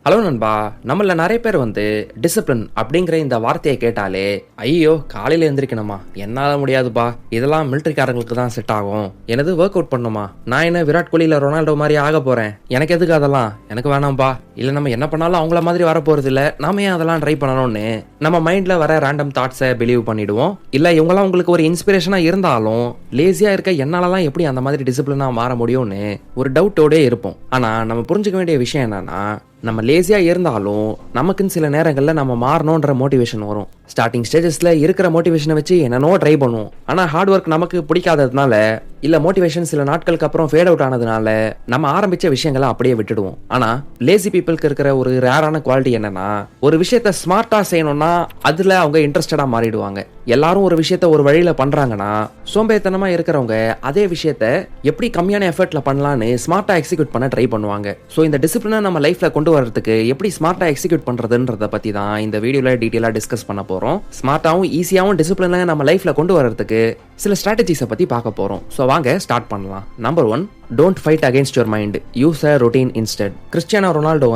Hello நண்பா, நம்மள நிறைய பேர் டிசிப்ளின் அப்படிங்கிற இந்த வார்த்தையை கேட்டாலே ஐயோ காலையில எந்திரிக்கணுமா, என்னால முடியாதுப்பா, இதெல்லாம் மிலிட்டரிக்காரங்களுக்கு தான் செட் ஆகும், எனது ஒர்க் அவுட் பண்ணுமா, நான் என்ன விராட் கோலியில ரொனால்டோ மாதிரி ஆக போறேன், எனக்கு எதுக்கு அதெல்லாம், எனக்கு வேணாம்பா, இல்ல நம்ம என்ன பண்ணாலும் அவங்கள மாதிரி வர போறது இல்ல, நாம ஏன் அதெல்லாம் ட்ரை பண்ணணும்னு நம்ம மைண்ட்ல வர ரேண்டம் தாட்ஸை பிலீவ் பண்ணிடுவோம். இல்ல இவங்கெல்லாம் உங்களுக்கு ஒரு இன்ஸ்பிரேஷனா இருந்தாலும் லேசியா இருக்க என்னாலலாம் எப்படி அந்த மாதிரி டிசிப்ளினா மாற முடியும்னு ஒரு டவுட்டோட இருப்போம். ஆனா நம்ம புரிஞ்சுக்க வேண்டிய விஷயம் என்னன்னா, நம்ம லேசியா இருந்தாலும் நமக்குன்னு சில நேரங்கள்ல நம்ம மாறணும்ன்ற மோட்டிவேஷன் வரும். ஸ்டார்டிங் ஸ்டேஜஸ்ல இருக்கிற மோட்டிவேஷனை வச்சு என்னன்னோ ட்ரை பண்ணுவோம். ஆனா ஹார்ட் ஒர்க் நமக்கு பிடிக்காததுனால இல்ல மோட்டிவேஷன் சில நாட்களுக்கு அப்புறம் ஃபேட் அவுட் ஆனதுனால நம்ம ஆரம்பிச்ச விஷயங்களை அப்படியே விட்டுடுவோம். ஆனா லேசி பீப்புளுக்கு இருக்கிற ஒரு ரேரான குவாலிட்டி என்னன்னா, ஒரு விஷயத்த ஸ்மார்ட்டா செய்யணும்னா அதுல அவங்க இன்ட்ரெஸ்டடா மாறிடுவாங்க. எல்லாரும் ஒரு விஷயத்த ஒரு வழியில பண்றாங்கன்னா சோம்பேறித்தனமா இருக்கிறவங்க அதே விஷயத்த எப்படி கம்மியான எஃபர்ட்ல பண்ணலான்னு ஸ்மார்ட்டா எக்ஸிக்யூட் பண்ண ட்ரை பண்ணுவாங்க. சோ இந்த டிசிப்ளினை நம்ம லைஃப்ல கொண்டு வரதுக்கு எப்படி ஸ்மார்ட்டா எக்ஸிக்யூட் பண்றதுன்றத பத்தி தான் இந்த வீடியோல டீடைலா டிஸ்கஸ் பண்ண போறோம். ஸ்மார்ட்டாவும் ஈஸியாவும் டிசிப்ளினை நம்ம லைஃப்ல கொண்டு வரதுக்கு சில ஸ்ட்ராட்டஜிஸை பத்தி பார்க்க போறோம். சோ வாங்க ஸ்டார்ட் பண்ணலாம். Number 1, don't fight against your mind, use a routine instead. Cristiano Ronaldo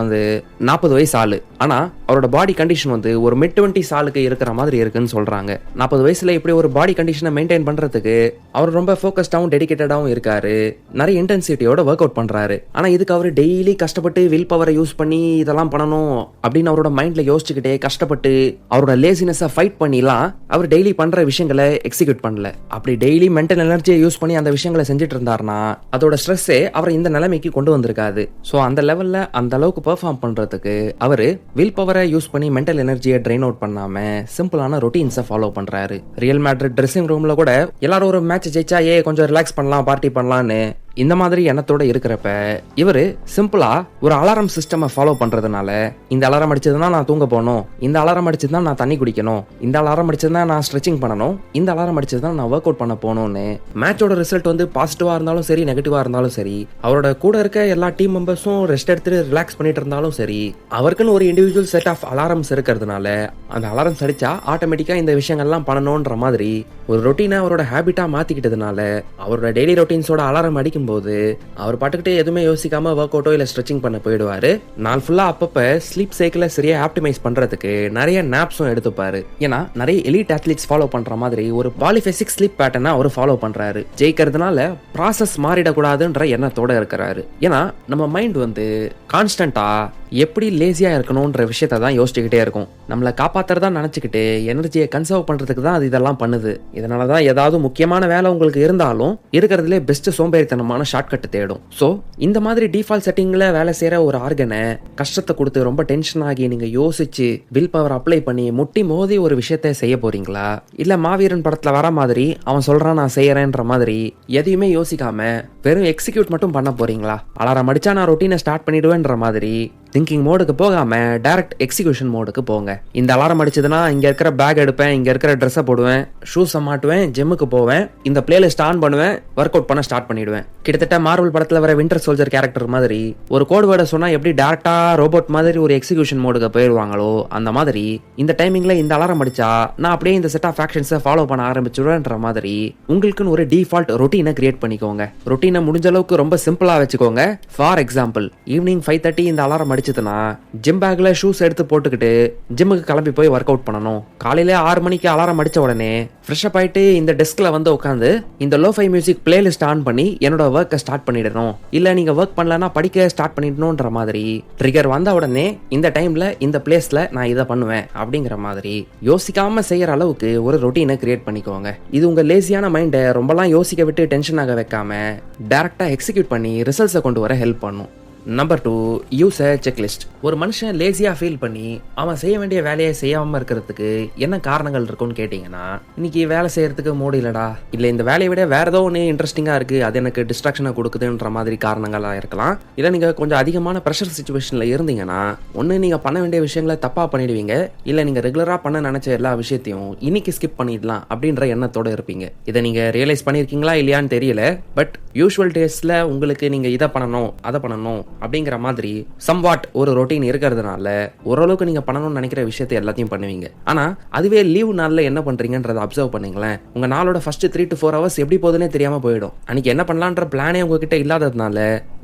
40 வயசு ஆளு, ஆனா அவரோட பாடி கண்டிஷன் ஒரு மிட் 20s ஆளுக்கு இருக்கிற மாதிரி இருக்குன்னு சொல்றாங்க. 40 வயசுல இப்படி ஒரு பாடி கண்டிஷனை மெயின்டைன் பண்றதுக்கு அவர் ரொம்ப ஃபோக்கஸ்டாவும் டெடிகேட்டடாவும் இருக்காரு, நிறைய இன்டென்சிட்டியோட ஒர்க் அவுட் பண்றாரு. ஆனா இதுக்கு அவர் டெய்லி கஷ்டப்பட்டு வில் பவரை யூஸ் பண்ணி இதெல்லாம் பண்ணணும் அப்படின்னு அவரோட மைண்ட்ல யோசிச்சுக்கிட்டே கஷ்டப்பட்டு அவரோட லேசினஸை ஃபைட் பண்ணிலாம் அவர் டெய்லி பண்ற விஷயங்களை எக்ஸிக்யூட் பண்ணல. அப்படி டெய்லி மென்டல் எனர்ஜியை யூஸ் பண்ணி அந்த விஷயங்களை செஞ்சுட்டு இருந்தாருன்னா அதோட ஸ்ட்ரெஸ்ஸே அவரை இந்த நிலைமைக்கு கொண்டு வந்திருக்காது. சோ அந்த லெவல்ல அந்த அளவுக்கு பெர்ஃபார்ம் பண்றதுக்கு அவரு வில் பவரை யூஸ் பண்ணி மென்டல் எனர்ஜியை ட்ரெயின் அவுட் பண்ணாம சிம்பிளான ரொட்டீன்ஸை ஃபாலோ பண்றாரு. ரியல் மேட்ரிட் ட்ரெஸ்ஸிங் ரூம்ல கூட எல்லாரும் ஒரு மேட்ச் ஜெயிச்சா கொஞ்சம் ரிலாக்ஸ் பண்ணலாம், பார்ட்டி பண்ணலான்னு இந்த மாதிரி எண்ணத்தோட இருக்கிறப்ப இவரு சிம்பிளா ஒரு அலாரம் சிஸ்டம் ஃபாலோ பண்றதுனால, இந்த அலாரம் அடிச்சதுன்னா நான் தூங்க போகணும், இந்த அலாரம் அடிச்சதுதான் நான் தண்ணி குடிக்கணும், இந்த அலாரம் அடிச்சதுதான் நான் ஸ்ட்ரெச்சிங் பண்ணணும், இந்த அலாரம் அடிச்சதுதான் நான் ஒர்க் அவுட் பண்ண போகணும்னு மேட்சோட ரிசல்ட் பாசிட்டிவா இருந்தாலும் சரி நெகட்டிவா இருந்தாலும் சரி, அவரோட கூட இருக்க எல்லா டீம் மெம்பர்ஸும் ரெஸ்ட் எடுத்துட்டு ரிலாக்ஸ் பண்ணிட்டு இருந்தாலும் சரி, அவருக்குன்னு ஒரு இண்டிவிஜுவல் செட் ஆஃப் அலாரம்ஸ் இருக்கிறதுனால அந்த அலாரம்ஸ் அடிச்சா ஆட்டோமேட்டிக்கா இந்த விஷயங்கள்லாம் பண்ணணும்ன்ற மாதிரி ஒரு ரொட்டீனை அவரோட ஹேபிட்டா மாத்திக்கிட்டதுனால அவரோட டெய்லி ரொட்டீன்ஸோட அலாரம் அடிக்கும் போது அவர் பாட்டுக்கிட்டே எதுவுமே யோசிக்காம ஒர்க் அவுட்டோ இல்ல ஸ்ட்ரெச்சிங் பண்ண போயிடுவாரு. நாள் ஃபுல்லா அப்பப்ப ஸ்லீப் சைக்கிளை சரியா ஆப்டிமைஸ் பண்றதுக்கு நிறைய நாப்ஸும் எடுத்துப்பாரு. ஏன்னா நிறைய எலிட் அத்லீட்ஸ் ஃபாலோ பண்ற மாதிரி ஒரு பாலிஃபெசிக் ஸ்லீப் பேட்டர்னை அவர் ஃபாலோ பண்றாரு. ஜெயிக்கிறதுனால ப்ராசஸ் மாறிடக்கூடாதுன்ற எண்ணத்தோட இருக்கிறாரு. ஏன்னா நம்ம மைண்ட் கான்ஸ்டன்டா எப்படி லேசியா இருக்கணும்ன்ற விஷயத்த தான் யோசிச்சுக்கிட்டே இருக்கும். நம்மளை காப்பாத்துறதா நினைச்சுக்கிட்டு எனர்ஜியை கன்சர்வ் பண்றதுக்கு தான் அது இதெல்லாம் பண்ணுது. இதனாலதான் ஏதாவது முக்கியமான வேலை உங்களுக்கு இருந்தாலும் இருக்கிறதுலே பெஸ்ட் சோம்பேறித்தனமான ஷார்ட்கட் தேடும். சோ இந்த மாதிரி டிஃபால்ட் செட்டிங்ல வேலை செய்யற ஒரு ஆர்கனை கஷ்டத்தை கொடுத்து ரொம்ப டென்ஷன் ஆகி நீங்க யோசிச்சு வில் பவர் அப்ளை பண்ணி முட்டி மோதி ஒரு விஷயத்த செய்ய போறீங்களா, இல்ல மாவீரன் படத்துல வர மாதிரி அவன் சொல்றான் நான் செய்யறேன்ற மாதிரி எதையுமே யோசிக்காம வெறும் எக்ஸிக்யூட் மட்டும் பண்ண போறீங்களா? அலாரம் அடிச்சா நான் ரொட்டீனை ஸ்டார்ட் பண்ணிடுவேன்ற மாதிரி திங்கிங் மோடுக்கு போகாம டைரக்ட் எக்ஸிகியூஷன் மோடுக்கு போங்க. இந்த அலாரம் அடிச்சதுன்னா இங்க இருக்கிற பேக் எடுப்பேன், இங்க இருக்கிற ட்ரெஸ்ஸை போடுவேன், ஷூஸை மாட்டுவேன், ஜிம்முக்கு போவேன், இந்த பிளேலிஸ்ட் ஆன் பண்ணுவேன், ஒர்க் அவுட் பண்ண ஸ்டார்ட் பண்ணிடுவேன். கிட்டத்தட்ட மார்வல் படத்துல வர விண்டர் சோல்ஜர் கேரக்டர் மாதிரி ஒரு கோட் வேர்டை சொன்னா எப்படி டைரக்டா ரோபோட் மாதிரி ஒரு எக்ஸிகியூஷன் மோடுக்கு போயிடுவாங்களோ அந்த மாதிரி இந்த டைமிங்ல இந்த அலாரம் அடிச்சா நான் அப்படியே இந்த செட் ஆஃப் ஆக்ஷன்ஸை ஃபாலோ பண்ண ஆரம்பிச்சுடுவேன்ற மாதிரி உங்களுக்குன்னு ஒரு டிஃபால்ட் ரொட்டீனை கிரியேட் பண்ணிக்கோங்க. ரொட்டீனை முடிஞ்ச அளவுக்கு ரொம்ப சிம்பிளா வச்சுக்கோங்க. ஃபார் எக்ஸாம்பிள், ஈவினிங் 5:30 இந்த அலாரம் அடிச்சதுன்னா ஜிம் பேக்ல ஷூஸ் எடுத்து போட்டுக்கிட்டு ஜிம்முக்கு கிளம்பி போய் ஒர்க் அவுட் பண்ணணும். காலையில 6 மணிக்கு அலாரம் அடிச்ச உடனே ஃப்ரெஷ் அப் ஆயிட்டு இந்த டெஸ்க்ல உட்காந்து இந்த லோஃபை மியூசிக் பிளேலிஸ்ட் ஆன் பண்ணி என்னோட ஒர்க்கை ஸ்டார்ட் பண்ணிடணும், இல்ல நீங்க ஒர்க் பண்ணலன்னா படிக்க ஸ்டார்ட் பண்ணிடணும்ன்ற மாதிரி ட்ரிகர் வந்த உடனே இந்த டைம்ல இந்த பிளேஸ்ல நான் இதை பண்ணுவேன் அப்படிங்கிற மாதிரி யோசிக்காம செய்யற அளவுக்கு ஒரு ரொட்டீனை கிரியேட் பண்ணிக்கோங்க. இது உங்க லேசியான மைண்டை ரொம்பலாம் யோசிக்க விட்டு டென்ஷன் ஆக வைக்காம டைரக்டா எக்ஸிக்யூட் பண்ணி ரிசல்ட்ஸை கொண்டு வர ஹெல்ப் பண்ணும். நம்பர் 2, யூஸ் அ செக்லிஸ்ட். ஒரு மனுஷன் லேசியா ஃபீல் பண்ணி அவன் செய்ய வேண்டிய வேலையை செய்யாம இருக்கிறதுக்கு என்ன காரணங்கள் இருக்கும்னு கேட்டீங்கன்னா, இன்னைக்கு வேலை செய்யறதுக்கு மூடு இல்லடா, இல்ல இந்த வேலையை விட வேற ஏதோ ஒன்று இன்ட்ரெஸ்டிங்கா இருக்கு அது எனக்கு டிஸ்ட்ராக்ஷனை கொடுக்குதுன்ற மாதிரி காரணங்களா இருக்கலாம். இல்ல நீங்க கொஞ்சம் அதிகமான ப்ரெஷர் சிச்சுவேஷன்ல இருந்தீங்கன்னா ஒன்னு நீங்க பண்ண வேண்டிய விஷயங்களை தப்பா பண்ணிடுவீங்க, இல்ல நீங்க ரெகுலரா பண்ண நினைச்ச எல்லா விஷயத்தையும் இன்னைக்கு ஸ்கிப் பண்ணிடலாம் அப்படின்ற எண்ணத்தோட இருப்பீங்க. இதை நீங்க ரியலைஸ் பண்ணிருக்கீங்களா இல்லையான்னு தெரியல. பட் யூஷுவல் டேஸ்ல உங்களுக்கு நீங்க இதை பண்ணணும் அதை பண்ணணும் அப்படிங்கிற மாதிரி சம்வாட் ஒரு ரொட்டீன் இருக்கிறதுனால ஓரளவுக்கு நீங்க பண்ணணும்னு நினைக்கிற விஷயத்தை எல்லாத்தையும் பண்ணுவீங்க. ஆனா அதுவே லீவ் நாள்ல என்ன பண்றீங்கன்றதை அப்சர்வ் பண்ணீங்களேன். உங்க நாளோட ஃபர்ஸ்ட் 3 to 4 ஹவர்ஸ் எப்படி போகுதுன்னே தெரியாம போயிடும். அன்னைக்கு என்ன பண்ணலான்ற பிளானே உங்ககிட்ட இல்லாததுனால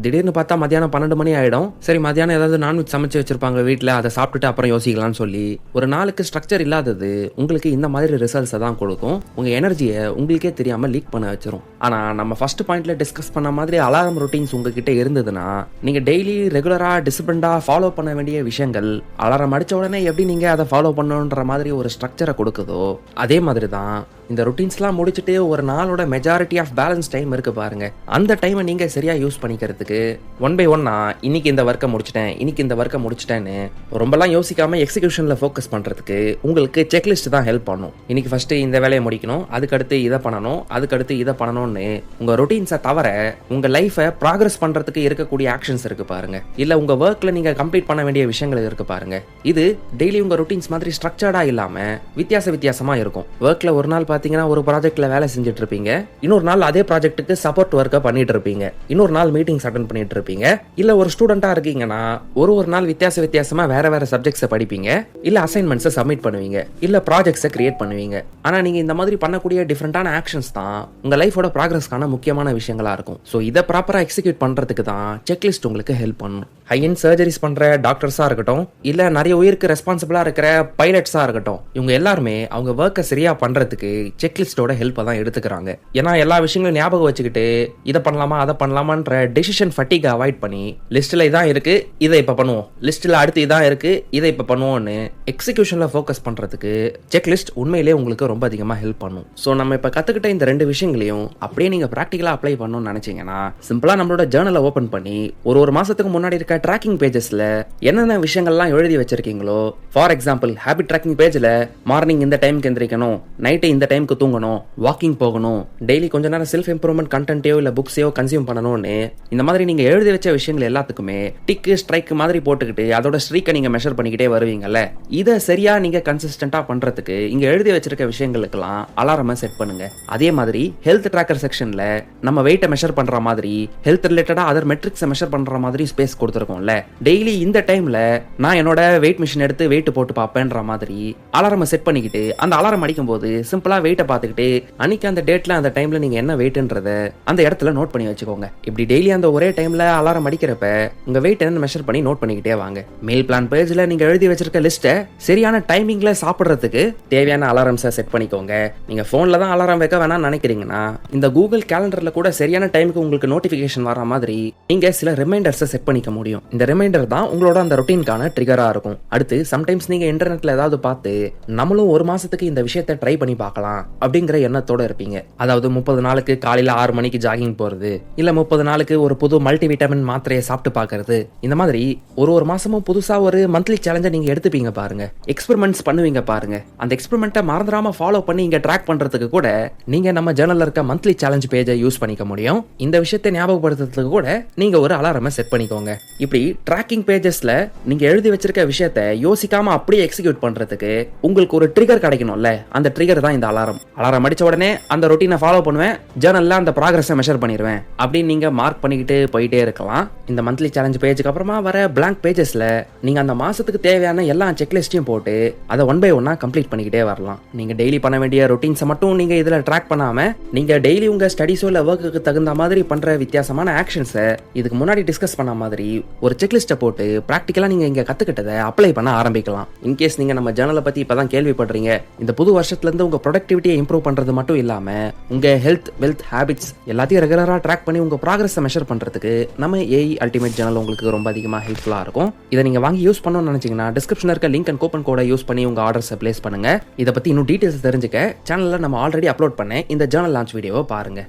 திடீர்னு பார்த்தா மத்தியானம் 12 மணி ஆயிடும். சரி, மத்தியானம் ஏதாவது நான்வெஜ் சமைச்சு வச்சிருப்பாங்க வீட்டுல, அதை சாப்பிட்டுட்டு அப்புறம் யோசிக்கலாம்னு சொல்லி ஒரு நாளுக்கு ஸ்ட்ரக்சர் இல்லாதது உங்களுக்கு இந்த மாதிரி ரிசல்ட்ஸை தான் கொடுக்கும். உங்க எனர்ஜியை உங்களுக்கே தெரியாம லீக் பண்ண வச்சிரும். ஆனா நம்ம ஃபர்ஸ்ட் பாயிண்ட்ல டிஸ்கஸ் பண்ண மாதிரி அலாரம் ரொட்டீன்ஸ் உங்ககிட்ட இருந்ததுன்னா நீங்க டெய்லி ரெகுலரா டிசிப்ளின்டா ஃபாலோ பண்ண வேண்டிய விஷயங்கள் அலாரம் அடிச்ச உடனே எப்படி நீங்க அதை ஃபாலோ பண்ணணுன்ற மாதிரி ஒரு ஸ்ட்ரக்சரை கொடுக்குதோ அதே மாதிரி தான் இந்த ரொட்டீன்ஸ்லாம் முடிச்சுட்டு ஒரு நாளோட மெஜாரிட்டி ஆஃப் பேலன்ஸ் டைம் இருக்கு பாருங்க. அந்த டைமை நீங்க சரியா யூஸ் பண்ணிக்கிறதுக்கு ஒன் பை ஒன்னா இன்னைக்கு இந்த ஒர்க்கை முடிச்சிட்டேன், இன்னைக்கு இந்த ஒர்க்கை முடிச்சிட்டேன்னு ரொம்பலாம் யோசிக்காம எக்ஸிகியூஷன்ல ஃபோக்கஸ் பண்றதுக்கு உங்களுக்கு செக்லிஸ்ட் தான் ஹெல்ப் பண்ணும். இன்னைக்கு ஃபர்ஸ்ட் இந்த வேலையை முடிக்கணும், அதுக்கடுத்து இதை பண்ணணும், அதுக்கடுத்து இதை பண்ணணும்னு உங்க ரொட்டீன்ஸை தவிர உங்க லைஃபை ப்ராக்ரஸ் பண்றதுக்கு இருக்கக்கூடிய ஆக்ஷன்ஸ் இருக்கு பாருங்க, இல்ல உங்க ஒர்க்ல நீங்க கம்ப்ளீட் பண்ண வேண்டிய விஷயங்கள் இருக்கு பாருங்க. இது டெய்லி உங்க ரொட்டீன்ஸ் மாதிரி ஸ்ட்ரக்சர்டா இல்லாம வித்தியாசமா இருக்கும். ஒர்க்ல ஒரு நாள் பாத்தீங்கன்னா ஒரு ப்ராஜெக்ட்ல வேலை செஞ்சுட்டு இருப்பீங்க, இன்னொரு நாள் அதே ப்ராஜெக்ட்டுக்கு சப்போர்ட் ஒர்க்கை பண்ணிட்டு இருப்பீங்க, இன்னொரு நாள் மீட்டிங்ஸ் அட்டெண்ட் பண்ணிட்டு இருப்பீங்க. இல்ல ஒரு ஸ்டூடெண்டா இருக்கீங்கன்னா ஒரு நாள் வித்தியாசமா வேற சப்ஜெக்ட்ஸை படிப்பீங்க, இல்ல அசைன்மெண்ட்ஸை சப்மிட் பண்ணுவீங்க, இல்ல ப்ராஜெக்ட்ஸை கிரியேட் பண்ணுவீங்க. ஆனா நீங்க இந்த மாதிரி பண்ணக்கூடிய டிஃபரெண்டான ஆக்ஷன்ஸ் தான் உங்க லைஃபோட ப்ராக்ரஸ்க்கான முக்கியமான விஷயங்களா இருக்கும். ஸோ இதை ப்ராப்பரா எக்ஸிக்யூட் பண்றதுக்கு தான் செக்லிஸ்ட் உங்களுக்கு ஹெல்ப் பண்ணும். ஹை எண்ட் சர்ஜரிஸ் பண்ற டாக்டர்ஸா இருக்கட்டும், இல்ல நிறைய உயிருக்கு ரெஸ்பான்சிபிளா இருக்கிற பைலட்ஸா இருக்கட்டும், இவங்க எல்லாருமே அவங்க ஒர்க்கை சரியா பண்றதுக்கு செக்லிஸ்டோட ஹெல்ப்பை தான் எடுத்துக்கிறாங்க. ஏன்னா எல்லா விஷயங்களும் ஞாபகம் வச்சுக்கிட்டு இதை பண்ணலாமா அதை பண்ணலாமான்ற டெசிஷன் ஃபட்டிகை அவாய்ட் பண்ணி லிஸ்ட்ல இதான் இருக்கு இதை இப்ப பண்ணுவோம், லிஸ்ட்ல அடுத்து இதான் இருக்கு இதை இப்ப பண்ணுவோம்னு எக்ஸிகியூஷன்ல ஃபோக்கஸ் பண்றதுக்கு செக்லிஸ்ட் உண்மையிலேயே உங்களுக்கு ரொம்ப அதிகமா ஹெல்ப் பண்ணும். ஸோ நம்ம இப்ப கத்துக்கிட்ட இந்த 2 விஷயங்களையும் அப்படியே நீங்க பிராக்டிகலா அப்ளை பண்ணணும்னு நினைச்சீங்கன்னா சிம்பிளா நம்மளோட ஜேர்னலை ஓபன் பண்ணி ஒரு மாசத்துக்கு முன்னாடி இருக்க ட்ராக்கிங் பேஜஸ்ல என்னென்ன விஷயங்கள்லாம் எழுதி வச்சிருக்கீங்களோ, ஃபார் எக்ஸாம்பிள் ஹேபிட் ட்ராக்கிங் பேஜ்ல மார்னிங் இந்த டைம்க்கு எந்திரிக்கணும், நைட்டு இந்த டைம்க்கு தூங்கணும், வாக்கிங் போகணும், டெய்லி கொஞ்ச நேரம் செல்ஃப் இம்ப்ரூவ்மெண்ட் கண்டென்ட்டையோ இல்ல புக்ஸையோ கன்சியூம் பண்ணணும்னு இந்த மாதிரி நீங்க எழுதி வச்ச விஷயங்கள் எல்லாத்துக்குமே டிக்கு ஸ்ட்ரைக் மாதிரி போட்டுக்கிட்டு அதோட ஸ்ட்ரீக்கை நீங்க மெஷர் பண்ணிக்கிட்டே வருவீங்கல்ல. இதை சரியா நீங்க கன்சிஸ்டன்டா பண்றதுக்கு இங்க எழுதி வச்சிருக்க விஷயங்களுக்கெல்லாம் அலாரமை செட் பண்ணுங்க. அதே மாதிரி ஹெல்த் ட்ராக்கர் செக்ஷன்ல நம்ம வெயிட்டை மெஷர் பண்ற மாதிரி ஹெல்த் ரிலேட்டடா அதர் மெட்ரிக்ஸை மெஷர் பண்ற மாதிரி ஸ்பேஸ் கொடுத்துருக்கோம்ல. டெய்லி இந்த டைம்ல நான் என்னோட வெயிட் மிஷின் எடுத்து வெயிட் போட்டு பார்ப்பேன்ற மாதிரி அலாரம் செட் பண்ணிக்கிட்டு அந்த அலாரம் அடிக்கும் போது சிம்பிளா வெயிட்டை பார்த்துக்கிட்டு அன்னைக்கு அந்த டேட்ல அந்த டைம்ல நீங்க என்ன வெயிட்ன்றத அந்த இடத்துல நோட் பண்ணி வச்சுக்கோங்க. இப்படி டெய்லி அந்த ஒரே டைம்ல அலாரம் அடிக்கிறப்ப உங்க வெயிட் என்ன மெஷர் பண்ணி நோட் பண்ணிக்கிட்டே வாங்க. மெயில் பிளான் பேஜ்ல நீங்க எழுதி வச்சிருக்க லிஸ்ட்டை சரியான டைமிங்ல சாப்பிடுறதுக்கு தேவையான அலாரம்ஸை செட் பண்ணிக்கோங்க. நீங்க போன்ல தான் அலாரம் வைக்க வேணாம்னு நினைக்கிறீங்கன்னா இந்த கூகுள் கேலண்டர்ல கூட சரியான டைமுக்கு உங்களுக்கு நோட்டிபிகேஷன் வர மாதிரி நீங்க சில ரிமைண்டர்ஸை செட் பண்ணிக்க முடியும். இந்த ரிமைண்டர் தான் உங்களோட அந்த ரொட்டீனுக்கான ட்ரிகரா இருக்கும். அடுத்து சம்டைம்ஸ் நீங்க இன்டர்நெட்ல ஏதாவது பார்த்து நம்மளும் ஒரு மாசத்துக்கு இந்த விஷயத்தை ட்ரை பண்ணி பார்க்கலாம் அப்படிங்கிற எண்ணத்தோட இருப்பீங்க. அதாவது 30 நாளுக்கு காலையில 6 மணிக்கு ஜாகிங் போறது, இல்ல 30 நாளுக்கு ஒரு புது மல்டிவிட்டமின் மாத்திரையை சாப்பிட்டு பார்க்கறது, இந்த மாதிரி ஒரு மாசமும் புதுசா ஒரு மந்த்லி சேலஞ்சை நீங்க எடுத்துப்பீங்க பாருங்க, எக்ஸ்பெரிமெண்ட்ஸ் பண்ணுவீங்க பாருங்க. அந்த எக்ஸ்பெரிமெண்ட்டை மறந்துடாம ஃபாலோ பண்ணி இங்க ட்ராக் பண்றதுக்கு கூட நீங்க நம்ம ஜர்னல்ல இருக்க மந்த்லி சேலஞ்ச் பேஜை யூஸ் பண்ணிக்க முடியும். இந்த விஷயத்தை ஞாபகப்படுத்துறதுக்கு கூட நீங்க ஒரு அலாரமை செட் பண்ணிக்கோங்க. இப்படி ட்ராக்கிங் பேஜஸ்ல நீங்க எழுதி வச்சிருக்க விஷயத்தை யோசிக்காம அப்படியே எக்ஸிக்யூட் பண்றதுக்கு உங்களுக்கு ஒரு ட்ரிகர் கிடைக்கணும்ல, அந்த ட்ரிகர் தான் இந்த அலாரம். அலாரம் அடிச்ச உடனே அந்த ரொட்டீனை ஃபாலோ பண்ணுவேன், ஜர்னல்ல அந்த ப்ராக்ரஸை மெஷர் பண்ணிடுவேன் அப்படின்னு நீங்க மார்க் பண்ணிக்கிட்டு போயிட்டே இருக்கலாம். இந்த மந்த்லி சேலஞ்ச் பேஜுக்கு அப்புறமா வர பிளாங்க் பேஜஸ்ல நீங்க அந்த மாசத்துக்கு தேவையான எல்லா செக்லிஸ்டையும் போட்டு அதை ஒன் பை ஒன்னா கம்ப்ளீட் பண்ணிக்கிட்டே வரலாம். நீங்க டெய்லி பண்ண வேண்டிய ரொட்டீன்ஸை மட்டும் நீங்க இதுல ட்ராக் பண்ணாம நீங்க டெய்லி உங்க ஸ்டடிஸோ இல்ல ஒர்க்குக்கு தகுந்த மாதிரி பண்ற வித்தியாசமான ஆக்ஷன்ஸை இதுக்கு முன்னாடி டிஸ்கஸ் பண்ண மாதிரி ஒரு செக்லிஸ்ட்டை போட்டு பிராக்டிகலா நீங்க இங்க கத்துக்கிட்டதை அப்ளை பண்ண ஆரம்பிக்கலாம். இன்கேஸ் நீங்க நம்ம ஜர்னலை பத்தி இப்பதான் கேள்விப்படுறீங்க, இந்த புது வருஷத்துல இருந்து உங்க ப்ரொடக்டிவிட்டியை இம்ப்ரூவ் பண்றது மட்டும் இல்லாம உங்க ஹெல்த் வெல்த் ஹேபிட்ஸ் எல்லாத்தையும் ரெகுலரா ட்ராக் பண்ணி உங்க ப்ராக்ரஸை மெஷர் பண்றதுக்கு நம்ம ஏஐ அல்டிமேட் ஜர்னல் உங்களுக்கு ரொம்ப அதிகமா ஹெல்ப்ஃபுல்லா இருக்கும். இதை நீங்க வாங்கி யூஸ் பண்ணணும்னு நினைச்சீங்கன்னா டிஸ்கிரிப்ஷன்ல இருக்க லிங்க் அண்ட் கூப்பன் கோடை யூஸ் பண்ணி உங்க ஆர்டர்ஸை பிளேஸ் பண்ணுங்க. இதை பத்தி இன்னும் டீடைல்ஸ் தெரிஞ்சுக்க சேனல்ல நம்ம ஆல்ரெடி அப்லோட் பண்ண இந்த ஜர்னல் லான்ச் வீடியோவை பாருங்க.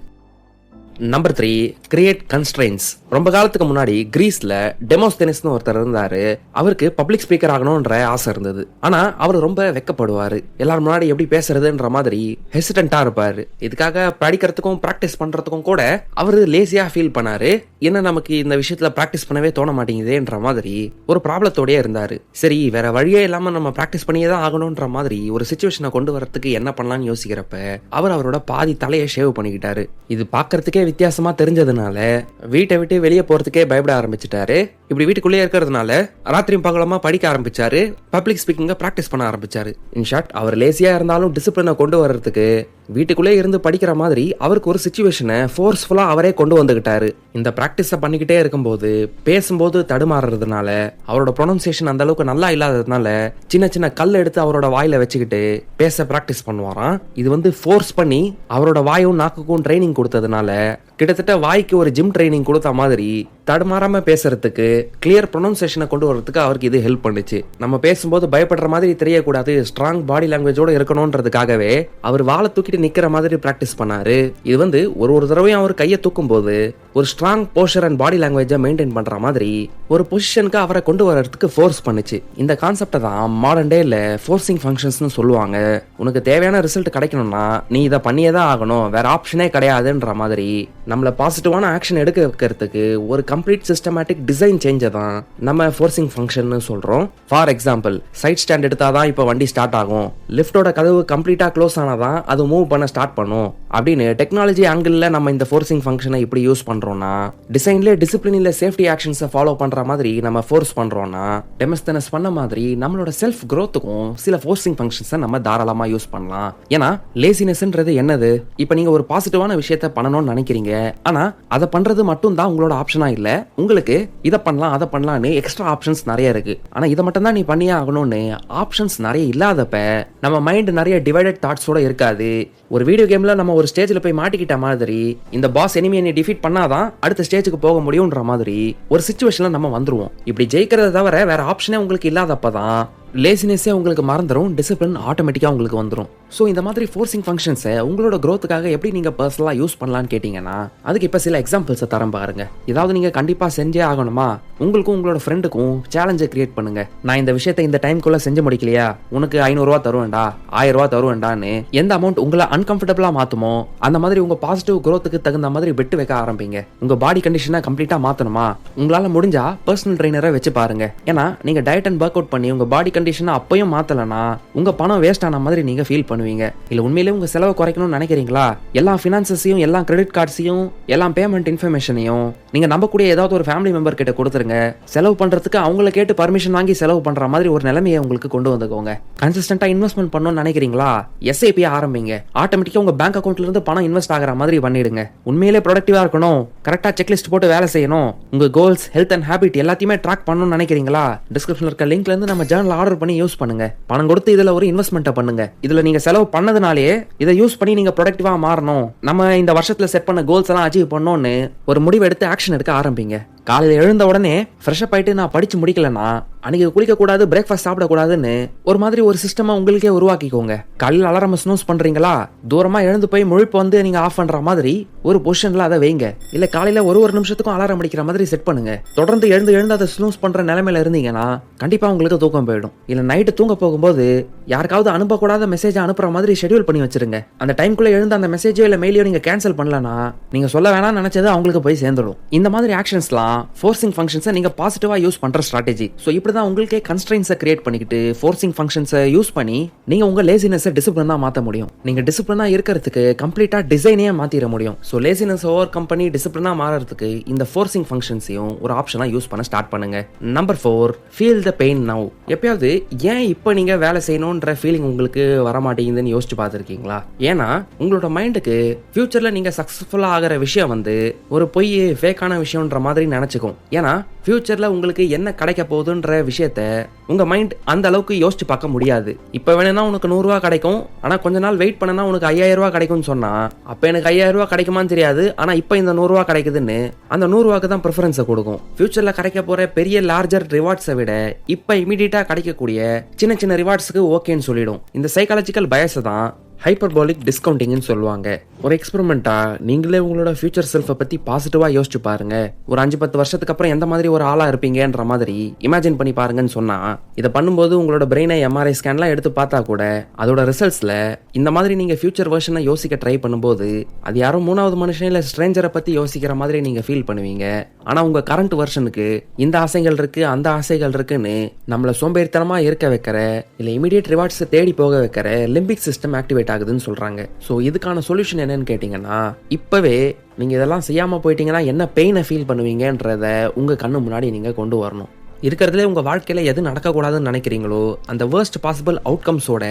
Number 3, create constrains. ரொம்ப காலத்துக்கு முன்னாடி கிரீஸ்ல டெமோஸ்தெனிஸ்னு ஒருத்தர் இருந்தாரு. அவருக்கு பப்ளிக் ஸ்பீக்கர் ஆகணும்ன்ற ஆசை இருந்தது. ஆனா அவர் ரொம்ப வெக்கப்படுவாரு, எல்லாரும் முன்னாடி எப்படி பேசுறதுன்ற மாதிரி ஹெசிடென்ட்டா இருப்பாரு. இதுக்காக படிக்கிறதுக்கும் பிராக்டிஸ் பண்றதுக்கும் கூட அவரு லேசியா ஃபீல் பண்ணாரு. என்ன நமக்கு இந்த விஷயத்துல பிராக்டிஸ் பண்ணவே தோண மாட்டேங்குதுன்ற மாதிரி ஒரு ப்ராப்ளத்தோடய இருந்தாரு. சரி, வேற வழியே இல்லாம நம்ம பிராக்டிஸ் பண்ணியே தான் ஆகணும்ன்ற மாதிரி ஒரு சிச்சுவேஷனை கொண்டு வரதுக்கு என்ன பண்ணலாம்னு யோசிக்கிறப்ப அவர் அவரோட பாதி தலையை ஷேவ் பண்ணிக்கிட்டாரு. இது பாக்குறதுக்கே வித்தியாசமா தெரிஞ்சதுனால வீட்டை விட்டு வெளியே போறதுக்கே பயப்பட ஆரம்பிச்சிட்டாரு. இப்படி வீட்டுக்குள்ளேயே இருக்கிறதுனால ராத்திரியும் பகலமா படிக்க ஆரம்பிச்சாரு. பப்ளிக் ஸ்பீக்கிங்க பிராக்டிஸ் பண்ண ஆரம்பிச்சாரு. இன்ஷார்ட், அவர் லேசியா இருந்தாலும் டிசிப்ளினை கொண்டு வர்றதுக்கு வீட்டுக்குள்ளே இருந்து படிக்கிற மாதிரி அவருக்கு ஒரு சிச்சுவேஷனை ஃபோர்ஸ்ஃபுல்லா அவரே கொண்டு வந்துகிட்டாரு. இந்த பிராக்டிஸை பண்ணிக்கிட்டே இருக்கும்போது பேசும்போது தடுமாறுறதுனால, அவரோட ப்ரொனன்சியேஷன் அந்த அளவுக்கு நல்லா இல்லாததுனால சின்ன சின்ன கல் எடுத்து அவரோட வாயில வச்சுக்கிட்டு பேச பிராக்டிஸ் பண்ணுவாராம். இது வந்து ஃபோர்ஸ் பண்ணி அவரோட வாயும் நாக்குக்கும் ட்ரைனிங் கொடுத்ததுனால கிட்டத்தட்ட வாய்க்கு ஒரு ஜிம் ட்ரைனிங் கொடுத்த மாதிரி தடுமாறாம பேசுறதுக்கு, கிளியர் ப்ரொனன்சியேஷனை கொண்டு வரதுக்கு அவருக்கு இது ஹெல்ப் பண்ணுச்சு. நம்ம பேசும்போது பயப்படுற மாதிரி தெரியக்கூடாது, ஸ்ட்ராங் பாடி லாங்குவேஜோட இருக்கணும்ன்றதுக்காகவே அவர் வாழை தூக்கிட்டு நிக்கிற மாதிரி பிராக்டிஸ் பண்ணாரு. இது வந்து ஒரு தடவையும் அவர் கையை தூக்கும் போது ஒரு ஸ்ட்ராங் போஸ்டர் அண்ட் பாடி லாங்குவேஜை மெயின்டைன் பண்ற மாதிரி ஒரு பொசிஷனுக்கு அவரை கொண்டு வரதுக்கு ஃபோர்ஸ் பண்ணுச்சு. இந்த கான்செப்டை தான் மாடர்ன் டேல ஃபோர்சிங் ஃபங்க்ஷன்ஸ்னு சொல்லுவாங்க. உனக்கு தேவையான ரிசல்ட் கிடைக்கணும்னா நீ இதை பண்ணியே தான் ஆகணும், வேற ஆப்ஷனே கிடையாதுன்ற மாதிரி நம்மள பாசிட்டிவான ஆக்ஷன் எடுக்க வைக்கிறதுக்கு ஒரு கம்ப்ளீட் சிஸ்டமேட்டிக் டிசைன் சேஞ்சை தான் நம்ம ஃபோர்சிங் ஃபங்க்ஷன் சொல்றோம். ஃபார் எக்ஸாம்பிள், சைட் ஸ்டாண்ட் எடுத்தாதான் இப்போ வண்டி ஸ்டார்ட் ஆகும், லிஃப்டோட கதவு கம்ப்ளீட்டா க்ளோஸ் ஆனாதான் அது மூவ் பண்ண ஸ்டார்ட் பண்ணும் அப்படின்னு டெக்னாலஜி ஆங்கிள் நம்ம இந்த ஃபோர்சிங் ஃபங்க்ஷனை இப்படி யூஸ் பண்றோம்னா, டிசைன்ல டிசிப்ளின்ல சேஃப்டி ஆக்ஷன்ஸை ஃபாலோ பண்ற மாதிரி நம்ம ஃபோர்ஸ் பண்றோம்னா, டெமஸ்தனஸ் பண்ண மாதிரி நம்மளோட செல்ஃப் growthக்கும் சில ஃபோர்சிங் ஃபங்க்ஷன்ஸை நம்ம தாராளமா யூஸ் பண்ணலாம். ஏன்னா லேசினஸ்ன்றது என்னது? இப்போ நீங்க ஒரு பாசிட்டிவான விஷயத்தை பண்ணணும்னு நினைக்கிறீங்க, ஆனா அதை பண்றது மட்டும் தான் உங்களோட ஆப்ஷனா இல்ல, உங்களுக்கு இதை பண்ணலாம் அதை பண்ணலாம்னு எக்ஸ்ட்ரா ஆப்ஷன்ஸ் நிறைய இருக்கு. ஆனா இதை மட்டும் தான் நீ பண்ணியே ஆகணும்னு ஆப்ஷன்ஸ் நிறைய இல்லாதப்ப நம்ம மைண்ட் நிறைய டிவைடட் தாட்ஸோட இருக்காது. ஒரு வீடியோ கேம்ல நம்ம ஒரு ஸ்டேஜ்ல போய் மாட்டிக்கிட்ட மாதிரி, இந்த பாஸ் எனிமியை நீ டிஃபீட் பண்ணாதான் அடுத்த ஸ்டேஜுக்கு போக முடியும்ன்ற மாதிரி ஒரு சிச்சுவேஷன்ல நம்ம வந்துருவோம். இப்படி ஜெயிக்கிறத தவிர வேற ஆப்ஷனே உங்களுக்கு இல்லாதப்பதான் லேசினஸே உங்களுக்கு மறந்துடும், டிசிப்ளின் ஆட்டோமேட்டிக்கா உங்களுக்கு வந்துடும். ஸோ இந்த மாதிரி ஃபோர்சிங் ஃபங்க்ஷன்ஸை உங்களோட க்ரோத்துக்காக எப்படி நீங்க பர்சனலா யூஸ் பண்ணலாம்னு கேட்டீங்கன்னா, அதுக்கு இப்ப சில எக்ஸாம்பிள்ஸை தரம் பாருங்க. ஏதாவது நீங்க கண்டிப்பா செஞ்சே ஆகணுமா, உங்களுக்கும் உங்களோட ஃப்ரெண்டுக்கும் சேலஞ்சை கிரியேட் பண்ணுங்க. நான் இந்த விஷயத்தை இந்த டைம்குள்ள செஞ்சு முடிக்கலையா உனக்கு 500 ரூபா தருவேண்டா, 1000 ரூபா தருவேண்டான்னு எந்த அமௌண்ட் உங்களை அன்கம்ஃபர்டபுளா மாத்துமோ அந்த மாதிரி உங்க பாசிட்டிவ் க்ரோத்துக்கு தகுந்த மாதிரி பெட்டு வைக்க ஆரம்பிங்க. உங்க பாடி கண்டிஷனை கம்ப்ளீட்டா மாத்தணுமா, உங்களால முடிஞ்சா பர்சனல் ட்ரைனரை வச்சு பாருங்க. ஏன்னா நீங்க டயட் அண்ட் ஒர்க் அவுட் பண்ணி உங்க பாடி கண்டிஷனை அப்பயும் மாத்தலனா உங்க பணம் வேஸ்ட் ஆன மாதிரி நீங்க ஃபீல் பண்ணுவீங்க. இல்ல உண்மையிலே உங்க செலவை குறைக்கணும்னு நினைக்கிறீங்களா, எல்லா பினான்சஸையும், எல்லா கிரெடிட் கார்ட்ஸையும், எல்லா பேமெண்ட் இன்ஃபர்மேஷனையும் நீங்க நம்பக்கூடிய ஏதாவது ஒரு ஃபேமிலி மெம்பர் கிட்ட கொடுத்துருங்க. செலவு பண்றதுக்கு அவங்கள கேட்டு பர்மிஷன் வாங்கி செலவு பண்ற மாதிரி ஒரு நிலைமையை உங்களுக்கு கொண்டு வந்துக்கோங்க. கன்சிஸ்டன்டா இன்வெஸ்ட்மெண்ட் பண்ணணும்னு நினைக்கிறீங்களா, எஸ்ஐபி ஆரம்பிங்க. ஆட்டோமேட்டிக்கா உங்க பேங்க் அக்கௌண்ட்ல இருந்து பணம் இன்வெஸ்ட் ஆகிற மாதிரி பண்ணிடுங்க. உண்மையிலே ப்ரொடக்டிவா இருக்கணும், கரெக்டா செக்லிஸ்ட் போட்டு வேலை செய்யணும், உங்க கோல்ஸ், ஹெல்த் அண்ட் ஹேபிட் எல்லாத்தையுமே ட்ராக் பண்ணணும்னு நினைக்கிறீங்களா, டிஸ்கிரிப்ஷன்ல இருக்க லிங்க்ல இருந்து நம்ம ஜர்னல் ஆர்டர் பண்ணி யூஸ் பண்ணுங்க. பணம் கொடுத்து இதுல ஒரு இன்வெஸ்ட்மெண்ட் பண்ணுங்க. இதுல நீங்க செலவு பண்ணதுனாலே இதை யூஸ் பண்ணி நீங்க ப்ரொடக்டிவா மாறணும், நம்ம இந்த வருஷத்துல செட் பண்ண கோல்ஸ் எல்லாம் அச்சீவ் பண்ணணும்னு ஒரு முடிவு எடுத்து ஆக்ஷன் எடுக்க ஆரம்பிங்க. காலையில எழுந்த உடனே ஃப்ரெஷ் அப் ஆயிட்டு நான் படிச்சு முடிக்கலன்னா அன்னைக்கு குளிக்க கூடாது, பிரேக்ஃபாஸ்ட் சாப்பிடக்கூடாதுன்னு ஒரு மாதிரி ஒரு சிஸ்டமா உங்களுக்கே உருவாக்கிக்கோங்க. காலையில் அலாரம் ஸ்னூஸ் பண்றீங்களா, தூரமா எழுந்து போய் முழிப்பு வந்து நீங்க ஆஃப் பண்ற மாதிரி ஒரு பொசிஷன்ல அதை வைங்க. இல்ல காலையில ஒரு நிமிஷத்துக்கும் அலாரம் அடிக்கிற மாதிரி செட் பண்ணுங்க. தொடர்ந்து எழுந்து அதை ஸ்னூஸ் பண்ற நிலைமையில இருந்தீங்கன்னா கண்டிப்பா உங்களுக்கு தூக்கம் போயிடும். இல்ல நைட்டு தூங்க போகும்போது யாருக்காவது அனுப்பக்கூடாத மெசேஜ் அனுப்புற மாதிரி ஷெட்யூல் பண்ணி வச்சிருங்க. அந்த டைம்குள்ள எழுந்து அந்த மெசேஜோ இல்ல மெயிலையோ நீங்க கேன்சல் பண்ணலனா நீங்க சொல்ல வேணாம்னு நினைச்சது அவங்களுக்கு போய் சேர்ந்துடும். இந்த மாதிரி ஆக்ஷன்ஸ்லாம் ஃபோர்சிங் ஃபங்க்ஷன்ஸை நீங்க பாசிட்டிவா யூஸ் பண்ற ஸ்ட்ராட்டஜி. ஸோ இப்படிதான் உங்களுக்கே கன்ஸ்ட்ரெயின்ஸை கிரியேட் பண்ணிக்கிட்டு ஃபோர்சிங் ஃபங்க்ஷன்ஸை யூஸ் பண்ணி நீங்க உங்க லேசினஸை டிசிப்ளினா மாற்ற முடியும். நீங்க டிசிப்ளினா இருக்கிறதுக்கு கம்ப்ளீட்டா டிசைனே மாத்திர முடியும். ஸோ லேசினஸ் ஓவர் கம்பெனி டிசிப்ளினா மாறதுக்கு இந்த ஃபோர்சிங் ஃபங்க்ஷன்ஸையும் ஒரு ஆப்ஷனா யூஸ் பண்ண ஸ்டார்ட் பண்ணுங்க. Number 4, feel the pain now. எப்பயாவது ஏன் இப்போ நீங்க வேலை செய்யணும்ன்ற ஃபீலிங் உங்களுக்கு வரமாட்டேங்குதுன்னு யோசிச்சு பார்த்துருக்கீங்களா? ஏன்னா உங்களோட மைண்டுக்கு ஃபியூச்சர்ல நீங்க சக்சஸ்ஃபுல்லா ஆகிற விஷயம் வந்து ஒரு பொய், ஃபேக்கான விஷயம்ன்ற மாதிரி நினைச்சுக்கும். ஏன்னா ஃபியூச்சர்ல உங்களுக்கு என்ன கிடைக்க போகுதுன்ற விஷயத்த உங்க மைண்ட் அந்த அளவுக்கு யோசிச்சு பார்க்க முடியாது. இப்ப வேணும்னா உனக்கு 100 ரூபா கிடைக்கும், ஆனா கொஞ்ச நாள் வெயிட் பண்ணனா உனக்கு 5000 ரூபா கிடைக்கும்னு சொன்னா, அப்ப எனக்கு 5000 ரூபா கிடைக்குமான்னு தெரியாது, ஆனா இப்ப இந்த 100 ரூபா கிடைக்குதுன்னு அந்த 100 ரூபாய்க்கு தான் ப்ரிஃபரன்ஸை கொடுக்கும். ஃபியூச்சர்ல கிடைக்க போற பெரிய லார்ஜர் ரிவார்ட்ஸை விட இப்ப இமீடியட்டா கிடைக்கக்கூடிய சின்ன சின்ன ரிவார்ட்ஸ்க்கு ஓகேன்னு சொல்லிடும். இந்த சைக்காலஜிக்கல் பயஸை தான் ஹைப்பர்பாலிக் டிஸ்கவுண்டிங்னு சொல்லுவாங்க. ஒரு எக்ஸ்பெரிமெண்டா நீங்களே உங்களோட ஃபியூச்சர் செல்ஃபை பத்தி பாசிட்டிவா யோசிச்சு பாருங்க. ஒரு 5-10 வருஷத்துக்கு அப்புறம் எந்த மாதிரி ஒரு ஆளா இருப்பீங்கன்ற மாதிரி இமேஜின் பண்ணி பாருங்கன்னு சொன்னா இதை பண்ணும்போது உங்களோட பிரெயினை எம்ஆர்ஐ ஸ்கேன்லாம் எடுத்து பார்த்தா கூட அதோட ரிசல்ட்ஸ்ல இந்த மாதிரி நீங்க ஃபியூச்சர் வெர்ஷனை யோசிக்க ட்ரை பண்ணும்போது அது யாரும் மூணாவது மனுஷன் இல்ல ஸ்ட்ரேஞ்சரை பத்தி யோசிக்கிற மாதிரி நீங்க ஃபீல் பண்ணுவீங்க. ஆனா உங்க கரண்ட் வெர்ஷனுக்கு இந்த ஆசைகள் இருக்கு அந்த ஆசைகள் இருக்குன்னு நம்மள சோம்பேறித்தனமா இருக்க வைக்கிற இல்ல இமீடியட் ரிவார்ட்ஸ் தேடி போக வைக்கிற லிம்பிக் சிஸ்டம் ஆக்டிவேட் ஆகுதுன்னு சொல்றாங்க. ஸோ இதுக்கான சொல்யூஷன் என்னன்னு கேட்டீங்கன்னா, இப்பவே நீங்க இதெல்லாம் செய்யாம போயிட்டீங்கன்னா என்ன பெயினை ஃபீல் பண்ணுவீங்கன்றத உங்க கண்ணு முன்னாடி நீங்க கொண்டு வரணும். இருக்கிறதுல உங்க வாழ்க்கையில எது நடக்கக்கூடாதுன்னு நினைக்கிறீங்களோ அந்த வேர்ஸ்ட் பாசிபிள் அவுட்கம்ஸோட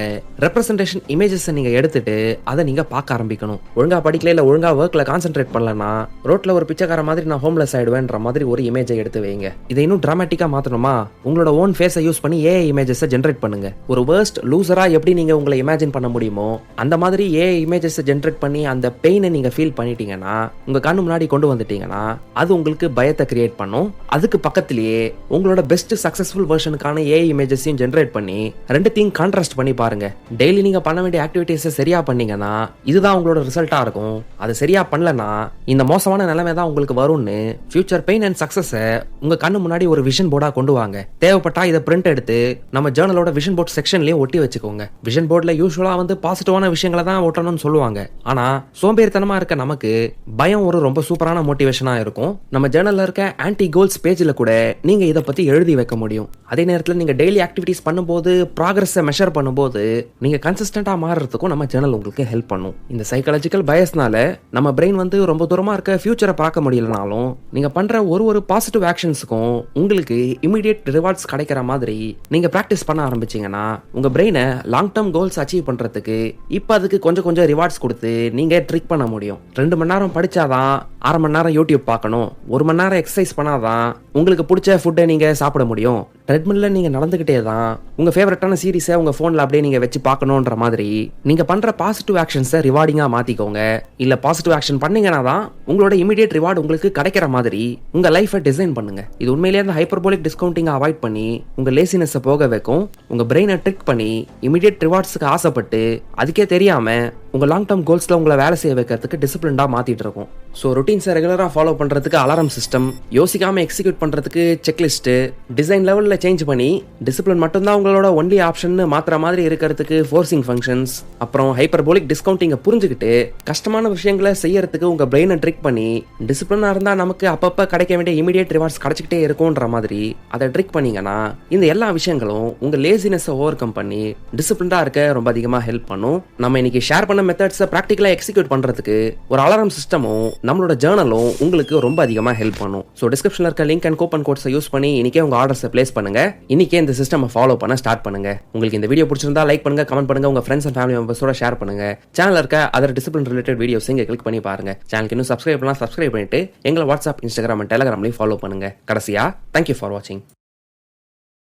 ரெப்ரசன்டேஷன் இமேஜஸ் நீங்க எடுத்துட்டு அதை நீங்க பார்க்க ஆரம்பிக்கணும். ஒழுங்கா படிக்கல இல்ல ஒழுங்கா ஒர்க்ல கான்சென்ட்ரேட் பண்ணலன்னா ரோட்ல ஒரு பிச்சைக்கார மாதிரி நான் ஹோம்லெஸ் ஆயிடுவேன்ற மாதிரி ஒரு இமேஜை எடுத்து வைங்க. இதை இன்னும் டிராமட்டிக்கா மாத்தணுமா, உங்களோட ஓன் ஃபேஸை யூஸ் பண்ணி ஏஐ இமேஜஸ் ஜென்ரேட் பண்ணுங்க. ஒரு வேர்ஸ்ட் லூசரா எப்படி நீங்க உங்களை இமேஜின் பண்ண முடியுமோ அந்த மாதிரி ஏஐ இமேஜஸ் ஜென்ரேட் பண்ணி அந்த பெயினை நீங்க ஃபீல் பண்ணிட்டீங்கன்னா, உங்க கண்ணு முன்னாடி கொண்டு வந்துட்டீங்கன்னா அது உங்களுக்கு பயத்தை கிரியேட் பண்ணும். அதுக்கு பக்கத்திலேயே உங்களோட பெஸ்ட் சக்சஸ்ஃபுல் வெர்ஷனுக்கான ஏஐ இமேஜஸையும் ஜென்ரேட் பண்ணி ரெண்டுத்தையும் கான்ட்ராஸ்ட் பண்ணி பாருங்க. டெய்லி நீங்க பண்ண வேண்டிய ஆக்டிவிட்டீஸை சரியா பண்ணீங்கன்னா இதுதான் உங்களோட ரிசல்ட்டா இருக்கும். அது சரியா பண்ணலனா இந்த மோசமான நிலைமை தான் உங்களுக்கு வரும்னு ஃபியூச்சர் பெயின் அண்ட் சக்சஸை உங்க கண்ணு முன்னாடி ஒரு விஷன் போர்டா கொண்டு வாங்க. தேவைப்பட்டா இதை பிரிண்ட் எடுத்து நம்ம ஜேர்னலோட விஷன் போர்ட் செக்ஷன்லயும் ஒட்டி வச்சுக்கோங்க. விஷன் போர்ட்ல யூஸ்வலா பாசிட்டிவான விஷயங்களை தான் ஒட்டணும்னு சொல்லுவாங்க. ஆனா சோம்பேறித்தனமா இருக்க நமக்கு பயம் ஒரு ரொம்ப சூப்பரான மோட்டிவேஷனா இருக்கும். நம்ம ஜேர்னல்ல இருக்க ஆன்டி கோல்ஸ் பேஜ்ல கூட நீங்க இதை பத்தி எழுதி வைக்க முடியும். அதே நேரத்தில் நீங்க டெய்லி ஆக்டிவிட்டீஸ் பண்ணும்போது ப்ராக்ரஸை மெஷர் பண்ணும்போது நீங்க கன்சிஸ்டன்டா மாறுறதுக்கும் நம்ம ஜேர்னல் உங்களுக்கு ஹெல்ப் பண்ணும். இந்த சைக்காலஜிக்கல் பயஸ்னால நம்ம பிரெயின் ரொம்ப தூரமா இருக்க ஃபியூச்சரை பார்க்க முடியலனாலும் நீங்க பண்ற ஒரு பாசிட்டிவ் ஆக்ஷன்ஸுக்கும் உங்களுக்கு இமிடியேட் ரிவார்ட்ஸ் கிடைக்கிற மாதிரி நீங்க பிராக்டிஸ் பண்ண ஆரம்பிச்சீங்கன்னா உங்க பிரெயினை லாங் டர்ம் கோல்ஸ் அச்சீவ் பண்றதுக்கு இப்ப அதுக்கு கொஞ்சம் கொஞ்சம் ரிவார்ட்ஸ் கொடுத்து நீங்க ட்ரிக் பண்ண முடியும். 2 மணி நேரம் படிச்சாதான் 1/2 மணி நேரம் யூடியூப் பார்க்கணும், 1 மணி நேரம் எக்ஸசைஸ் பண்ணாதான் உங்களுக்கு பிடிச்ச ஃபுட்டை நீங்க சாப்பிட முடியும், ட்ரெட்மில்ல நீங்க நடந்துகிட்டே தான் உங்க ஃபேவரட்டான சீரிஸை உங்க போன்ல அப்படியே நீங்க வச்சு பார்க்கணும்ன்ற மாதிரி நீங்க பண்ற பாசிட்டிவ் ஆக்ஷன்ஸை ரிவார்டிங்கா மாத்திக்கோங்க. இல்ல பாசிட்டிவ் ஆக்ஷன் பண்ணீங்கன்னா தான் உங்களோட இமிடியேட் ரிவார்டு உங்களுக்கு கிடைக்கிற மாதிரி உங்க லைஃபை டிசைன் பண்ணுங்க. இது உண்மையிலேயே அந்த ஹைப்பர்போலிக் டிஸ்கவுண்டிங் அவாய்ட் பண்ணி உங்க லேசினஸ் போக வைக்கும். உங்க பிரெயினை ட்ரிக் பண்ணி இமிடியேட் ரிவார்ட்ஸ்க்கு ஆசைப்பட்டு அதுக்கே தெரியாம உங்க லாங் டர்ம் கோல்ஸ்ல உங்களை வேலை செய்ய வைக்கிறதுக்கு டிசிப்ளின்டா மாத்திட்டு இருக்கும். ஸோ ரொட்டீன்ஸை ரெகுலரா ஃபாலோ பண்றதுக்கு அலாரம் சிஸ்டம், யோசிக்காம எக்ஸிக்யூட் பண்றதுக்கு செக்லிஸ்ட், டிசைன் லெவல்ல சேஞ்ச் பண்ணி டிசிப்ளின் மட்டும்தான் உங்களோட ஒன்லி ஆப்ஷன் மாத்திர மாதிரி இருக்கிறதுக்கு ஃபோர்சிங் ஃபங்க்ஷன்ஸ், அப்புறம் ஹைப்பர்போலிக் டிஸ்கவுண்டிங்கை புரிஞ்சுக்கிட்டு கஷ்டமான விஷயங்களை செய்யறதுக்கு உங்க பிரெயினை ட்ரிக் பண்ணி டிசிப்ளினா இருந்தா நமக்கு அப்பப்ப கிடைக்க வேண்டிய இமிடியேட் ரிவார்ட்ஸ் கிடைச்சிக்கிட்டே இருக்கும்ன்ற மாதிரி அதை ட்ரிக் பண்ணீங்கன்னா இந்த எல்லா விஷயங்களும் உங்க லேசினஸை ஓவர் கம் பண்ணி டிசிப்ளின்டா இருக்க ரொம்ப அதிகமா ஹெல்ப் பண்ணும். நம்ம இன்னைக்கு ஷேர் பண்ண மெத்தட்ஸை பிராக்டிகலா எக்ஸிக்யூட் பண்றதுக்கு ஒரு அலாரம் சிஸ்டமும் நம்மளோட ஜேர்னலும் உங்களுக்கு ரொம்ப அதிகமா ஹெல்ப் பண்ணும். ஸோ டிஸ்கிரிப்ஷன்ல இருக்க லிங்க் அண்ட் கூப்பன் கோட்ஸை யூஸ் பண்ணி இன்னைக்கே உங்க ஆர்டர்ஸை பிளேஸ் பண்ணுங்க. இன்னைக்கே இந்த சிஸ்டம் ஃபாலோ பண்ண ஸ்டார்ட் பண்ணுங்க. உங்களுக்கு இந்த வீடியோ பிடிச்சிருந்தா லைக் பண்ணுங்க, கமெண்ட் பண்ணுங்க, உங்க ஃப்ரெண்ட்ஸ் அண்ட் ஃபேமிலி மெம்பர்ஸோட ஷேர் பண்ணுங்க. சேனல் இருக்க அதர் டிசிப்ளின் ரிலேட்டட் வீடியோஸ் இங்க கிளிக் பண்ணி பாருங்க. சேனலுக்கு இன்னும் சப்ஸ்கிரைப் பண்ணிட்டு எங்களை வாட்ஸ்அப், இன்ஸ்டாகிராம் அண்ட் டெலிகிராம்லயும் ஃபாலோ பண்ணுங்க. கடைசியா தேங்க்யூ ஃபார் வாட்சிங்.